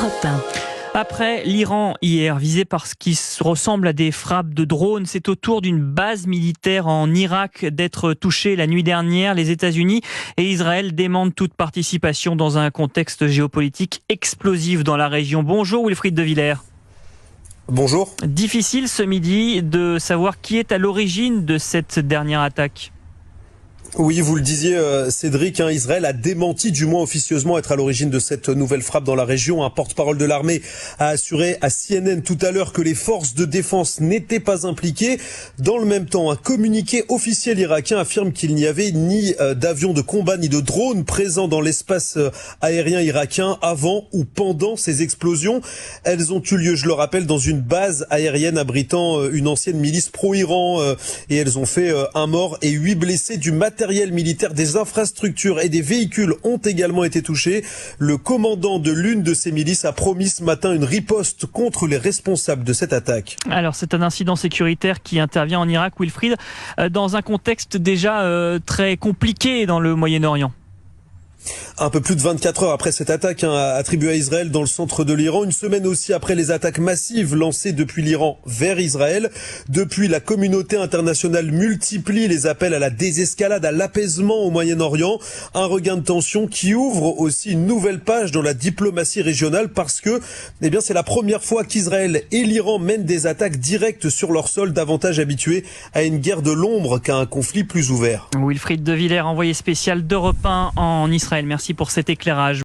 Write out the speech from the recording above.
Europe 1. Après l'Iran hier, visé par ce qui ressemble à des frappes de drones, c'est au tour d'une base militaire en Irak d'être touchée la nuit dernière. Les États-Unis et Israël demandent toute participation dans un contexte géopolitique explosif dans la région. Bonjour Wilfried de Villers. Bonjour. Difficile ce midi de savoir qui est à l'origine de cette dernière attaque. Oui, vous le disiez, Cédric, Israël a démenti, du moins officieusement, être à l'origine de cette nouvelle frappe dans la région. Un porte-parole de l'armée a assuré à CNN tout à l'heure que les forces de défense n'étaient pas impliquées. Dans le même temps, un communiqué officiel irakien affirme qu'il n'y avait ni d'avions de combat ni de drones présents dans l'espace aérien irakien avant ou pendant ces explosions. Elles ont eu lieu, je le rappelle, dans une base aérienne abritant une ancienne milice pro-Iran et elles ont fait un mort et 8 blessés. Du matériel militaire, des infrastructures et des véhicules ont également été touchés. Le commandant de l'une de ces milices a promis ce matin une riposte contre les responsables de cette attaque. Alors c'est un incident sécuritaire qui intervient en Irak, Wilfried, dans un contexte déjà très compliqué dans le Moyen-Orient. Un peu plus de 24 heures après cette attaque attribuée à Israël dans le centre de l'Iran, une semaine aussi après les attaques massives lancées depuis l'Iran vers Israël. Depuis, la communauté internationale multiplie les appels à la désescalade, à l'apaisement au Moyen-Orient. Un regain de tension qui ouvre aussi une nouvelle page dans la diplomatie régionale parce que, c'est la première fois qu'Israël et l'Iran mènent des attaques directes sur leur sol, davantage habitués à une guerre de l'ombre qu'à un conflit plus ouvert. Wilfried de Villers, envoyé spécial d'Europe 1 en Israël. Merci pour cet éclairage.